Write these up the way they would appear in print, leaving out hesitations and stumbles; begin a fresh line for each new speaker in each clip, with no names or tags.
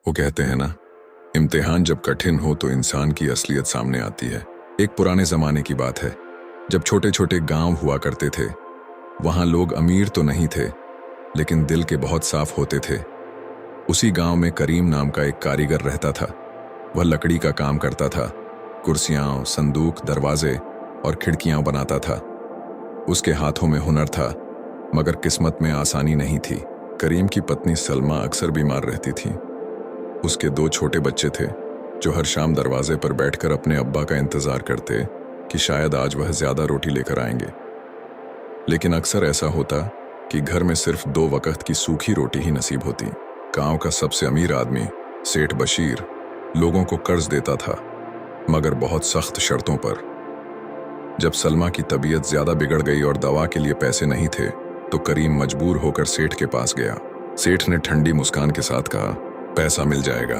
वो कहते हैं ना, इम्तिहान जब कठिन हो तो इंसान की असलियत सामने आती है। एक पुराने जमाने की बात है, जब छोटे छोटे गांव हुआ करते थे। वहां लोग अमीर तो नहीं थे, लेकिन दिल के बहुत साफ होते थे। उसी गांव में करीम नाम का एक कारीगर रहता था। वह लकड़ी का काम करता था, कुर्सियां, संदूक, दरवाजे और खिड़कियां बनाता था। उसके हाथों में हुनर था, मगर किस्मत में आसानी नहीं थी। करीम की पत्नी सलमा अक्सर बीमार रहती थी। उसके 2 छोटे बच्चे थे, जो हर शाम दरवाजे पर बैठकर अपने अब्बा का इंतजार करते कि शायद आज वह ज्यादा रोटी लेकर आएंगे। लेकिन अक्सर ऐसा होता कि घर में सिर्फ 2 वक्त की सूखी रोटी ही नसीब होती। गांव का सबसे अमीर आदमी सेठ बशीर लोगों को कर्ज देता था, मगर बहुत सख्त शर्तों पर। जब सलमा की तबीयत ज्यादा बिगड़ गई और दवा के लिए पैसे नहीं थे, तो करीम मजबूर होकर सेठ के पास गया। सेठ ने ठंडी मुस्कान के साथ कहा, पैसा मिल जाएगा,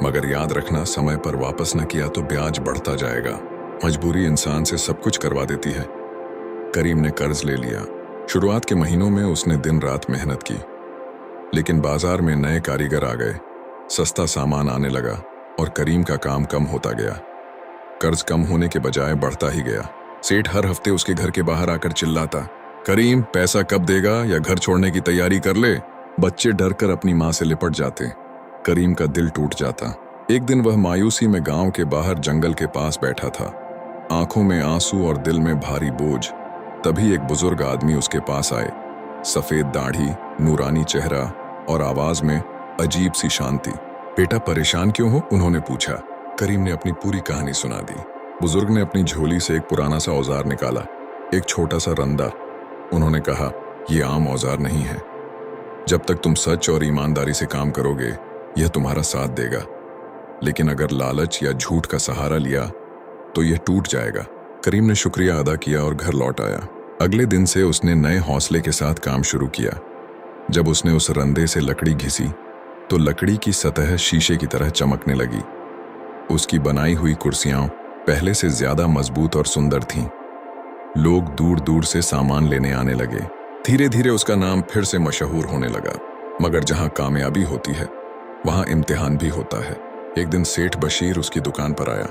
मगर याद रखना, समय पर वापस न किया तो ब्याज बढ़ता जाएगा। मजबूरी इंसान से सब कुछ करवा देती है। करीम ने कर्ज ले लिया। शुरुआत के महीनों में उसने दिन रात मेहनत की, लेकिन बाजार में नए कारीगर आ गए, सस्ता सामान आने लगा और करीम का काम कम होता गया। कर्ज कम होने के बजाय बढ़ता ही गया। सेठ हर हफ्ते उसके घर के बाहर आकर चिल्लाता, करीम पैसा कब देगा या घर छोड़ने की तैयारी कर ले। बच्चे डरकर अपनी माँ से लिपट जाते। करीम का दिल टूट जाता। एक दिन वह मायूसी में गांव के बाहर जंगल के पास बैठा था, आंखों में आंसू और दिल में भारी बोझ। तभी एक बुजुर्ग आदमी उसके पास आए। सफेद दाढ़ी, नूरानी चेहरा और आवाज में अजीब सी शांति। बेटा परेशान क्यों हो? उन्होंने पूछा। करीम ने अपनी पूरी कहानी सुना दी। बुजुर्ग ने अपनी झोली से एक पुराना सा औजार निकाला, एक छोटा सा रंदा। उन्होंने कहा, यह आम औजार नहीं है। जब तक तुम सच और ईमानदारी से काम करोगे, यह तुम्हारा साथ देगा, लेकिन अगर लालच या झूठ का सहारा लिया तो यह टूट जाएगा। करीम ने शुक्रिया अदा किया और घर लौट आया। अगले दिन से उसने नए हौसले के साथ काम शुरू किया। जब उसने उस रंदे से लकड़ी घिसी तो लकड़ी की सतह शीशे की तरह चमकने लगी। उसकी बनाई हुई कुर्सियां पहले से ज्यादा मजबूत और सुंदर थीं। लोग दूर दूर से सामान लेने आने लगे। धीरे धीरे उसका नाम फिर से मशहूर होने लगा। मगर जहां कामयाबी होती है, वहां इम्तिहान भी होता है। एक दिन सेठ बशीर उसकी दुकान पर आया।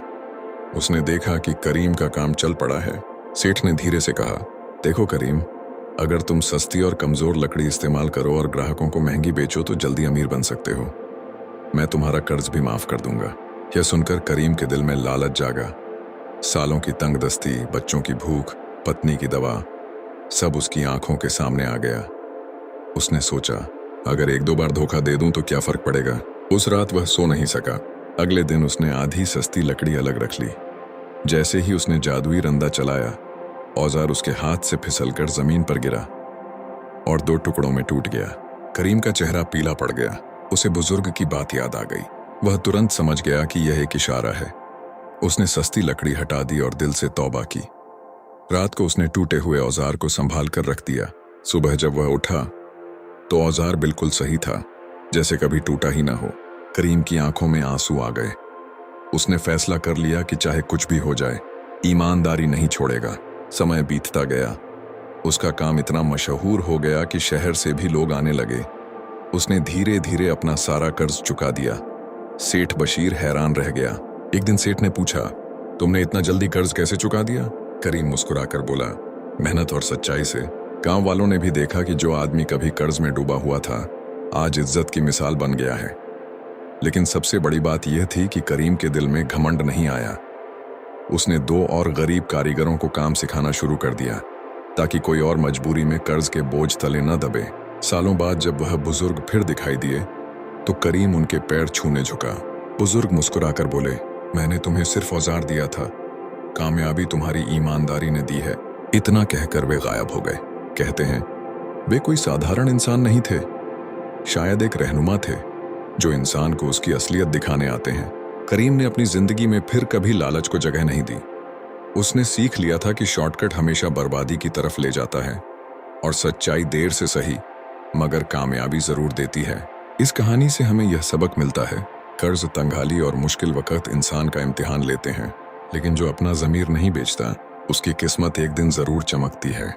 उसने देखा कि करीम का काम चल पड़ा है। सेठ ने धीरे से कहा, देखो करीम, अगर तुम सस्ती और कमजोर लकड़ी इस्तेमाल करो और ग्राहकों को महंगी बेचो तो जल्दी अमीर बन सकते हो। मैं तुम्हारा कर्ज भी माफ कर दूंगा। यह सुनकर करीम के दिल में लालच जागा। सालों की तंगदस्ती, बच्चों की भूख, पत्नी की दवा, सब उसकी आंखों के सामने आ गया। उसने सोचा, अगर 1-2 बार धोखा दे दूं तो क्या फर्क पड़ेगा। उस रात वह सो नहीं सका। अगले दिन उसने आधी सस्ती लकड़ी अलग रख ली। जैसे ही उसने जादुई रंदा चलाया, औजार उसके हाथ से फिसलकर जमीन पर गिरा और 2 टुकड़ों में टूट गया। करीम का चेहरा पीला पड़ गया। उसे बुजुर्ग की बात याद आ गई। वह तुरंत समझ गया कि यह एक इशारा है। उसने सस्ती लकड़ी हटा दी और दिल से तौबा की। रात को उसने टूटे हुए औजार को संभाल कर रख दिया। सुबह जब वह उठा तो औजार बिल्कुल सही था, जैसे कभी टूटा ही ना हो। करीम की आंखों में आंसू आ गए। उसने फैसला कर लिया कि चाहे कुछ भी हो जाए, ईमानदारी नहीं छोड़ेगा। समय बीतता गया। उसका काम इतना मशहूर हो गया कि शहर से भी लोग आने लगे। उसने धीरे धीरे अपना सारा कर्ज चुका दिया। सेठ बशीर हैरान रह गया। एक दिन सेठ ने पूछा, तुमने इतना जल्दी कर्ज कैसे चुका दिया? करीम मुस्कुराकर बोला, मेहनत और सच्चाई से। गांव वालों ने भी देखा कि जो आदमी कभी कर्ज में डूबा हुआ था, आज इज्जत की मिसाल बन गया है। लेकिन सबसे बड़ी बात यह थी कि करीम के दिल में घमंड नहीं आया। उसने 2 और गरीब कारीगरों को काम सिखाना शुरू कर दिया, ताकि कोई और मजबूरी में कर्ज के बोझ तले न दबे। सालों बाद जब वह बुजुर्ग फिर दिखाई दिए, तो करीम उनके पैर छूने झुका। बुजुर्ग मुस्कुराकर बोले, मैंने तुम्हें सिर्फ औजार दिया था, कामयाबी तुम्हारी ईमानदारी ने दी है। इतना कहकर वे गायब हो गए। कहते हैं, वे कोई साधारण इंसान नहीं थे, शायद एक रहनुमा थे, जो इंसान को उसकी असलियत दिखाने आते हैं। करीम ने अपनी जिंदगी में फिर कभी लालच को जगह नहीं दी। उसने सीख लिया था कि शॉर्टकट हमेशा बर्बादी की तरफ ले जाता है, और सच्चाई देर से सही मगर कामयाबी जरूर देती है। इस कहानी से हमें यह सबक मिलता है, कर्ज, तंगहाली और मुश्किल वक्त इंसान का इम्तिहान लेते हैं, लेकिन जो अपना ज़मीर नहीं बेचता, उसकी किस्मत एक दिन जरूर चमकती है।